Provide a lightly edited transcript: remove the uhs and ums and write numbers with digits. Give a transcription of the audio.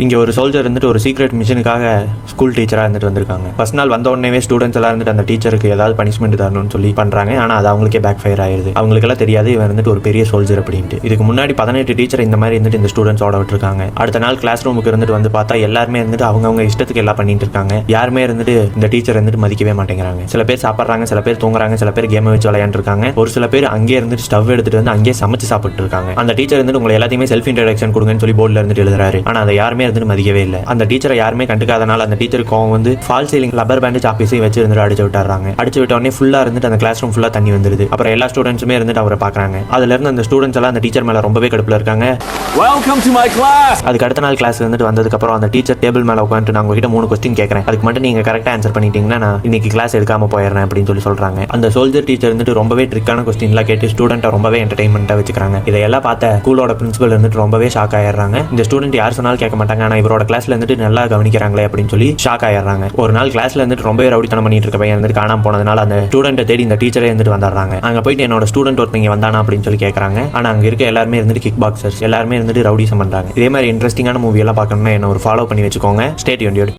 இங்கே ஒரு சோல்ஜர் இருந்துட்டு ஒரு சீக்ரெட் மிஷனுக்காக ஸ்கூல் டீச்சராக இருந்துட்டு வந்திருக்காங்க. ஃபர்ஸ்ட் நாள் வந்த உடனே ஸ்டூடெண்ட்ஸ் எல்லாம் இருந்துட்டு அந்த டீச்சருக்கு ஏதாவது பனிஷ்மெண்ட் தரணும்னு சொல்லி பண்ணுறாங்க. ஆனால் அது அவங்களுக்கே பேக் ஃபயர் ஆயிருது. அவங்களுக்கெல்லாம் தெரியாது இவன் வந்துட்டு ஒரு பெரிய சோல்ஜர் அப்படின்ட்டு. இதுக்கு முன்னாடி 18 டீச்சர் இந்த மாதிரி இருந்துட்டு இந்த ஸ்டூடெண்ட்ஸ் ஓட விட்டுருக்காங்க. அடுத்த நாள் கிளாஸ் ரூமுக்கு இருந்துட்டு வந்து பார்த்தா எல்லாருமே இருந்துட்டு அவங்க இஷ்டத்துக்கு எல்லாம் பண்ணிட்டு இருக்காங்க. யாருமே இருந்துட்டு இந்த டீச்சர் இருந்துட்டு மதிக்கவே மாட்டேங்கிறாங்க. சில பேர் சாப்பிட்றாங்க, சில பேர் தூங்குறாங்க, சில பேர் கேமை வச்சு விளையாண்டுருக்காங்க. ஒரு சில பேர் அங்கேயே இருந்துட்டு ஸ்டவ் எடுத்துட்டு வந்து அங்கேயே சமைச்சு சாப்பிட்டு இருக்காங்க. அந்த டீச்சர் இருந்துட்டு உங்களை எல்லாத்தையுமே செல்ஃப் இன்ட்ரடக்ஷன் கொடுங்கன்னு சொல்லி போர்டில் இருந்துட்டு எழுதுறாரு. ஆனால் அதை யாருமே இருந்துட்டு மதிக்கவே இல்லை. அந்த டீச்சரை யாருமே கண்டுக்காதனால அந்த டீச்சருக்கு கோவம் வந்து ஃபால் சீலிங் ரப்பர் பேண்ட் சாப்பீஸையும் வச்சு இருந்துட்டு அடிச்சு விட்டுறாங்க. அடிச்சு விட்ட உடனே ஃபுல்லா இருந்துட்டு அந்த கிளாஸ் ரூம் ஃபுல்லா தண்ணி வந்துருது. அப்புறம் எல்லா ஸ்டூடெண்ட்ஸுமே இருந்துட்டு அவரை பார்க்கறாங்க. அதுல இருந்து அந்த ஸ்டூடெண்ட்ஸ் எல்லாம் அந்த டீச்சர் மேல ரொம்பவே கடுப்புல இருக்காங்க. Welcome to my class. அதுக்கு அடுத்த நாள் கிளாஸ் வந்துட்டு வந்ததுக்கு அப்புறம் அந்த டீச்சர் டேபிள் மேல உட்காந்துட்டு நான் உங்ககிட்ட 3 கொஸ்டின் கேட்கறேன், அதுக்கு மட்டும் நீங்க கரெக்டா ஆன்சர் பண்ணிட்டீங்கன்னா நான் இன்னைக்கு கிளாஸ் எடுக்காம போயிடுறேன் அப்படின்னு சொல்லி சொல்றாங்க. அந்த சோல்ஜர் டீச்சர் வந்துட்டு ரொம்பவே ட்ரிக்கான கொஸ்டின்லாம் கேட்டு ஸ்டூடெண்ட்டை ரொம்பவே என்டர்டைன்மெண்டா வச்சுக்கிறாங்க. இதையெல்லாம் பார்த்த ஸ்கூலோட பிரின்சிபல் இருந்துட்டு ரொம்பவே ஷாக் ஆயிடுறாங்க. இந்த ஸ்டூடெண்ட் யார் சொன்னாலும் கேட்க மாட்டாங்க, ஆனா இவரோட கிளாஸ்ல இருந்துட்டு நல்லா கவனிக்கிறாங்களே அப்படின்னு சொல்லி ஷாக் ஆயிடுறாங்க. ஒரு நாள் கிளாஸ்ல இருந்துட்டு ரொம்பவே ரவுடித்தனம் பண்ணிட்டு இருக்க பையன் வந்துட்டு காணாம போனதுனால அந்த ஸ்டூடெண்ட்டை தேடி இந்த டீச்சரே இருந்துட்டு வந்துடுறாங்க. அங்க போயிட்டு என்னோட ஸ்டூடெண்ட் ஒருத்தங்க வந்தானா அப்படின்னு சொல்லி கேட்கறாங்க. ஆனா அங்க இருக்க எல்லாருமே இருந்துட்டு கிக் பாக்ஸர்ஸ், எல்லாருமே இருந்துட்டு ரவுடிசம் பண்றாங்க. இதே மாதிரி இன்ட்ரெஸ்டிங்கான மூவி எல்லாம் பார்க்கணும்னா என்ன ஒரு ஃபாலோ பண்ணி வச்சுக்கோங்க. Stay tuned.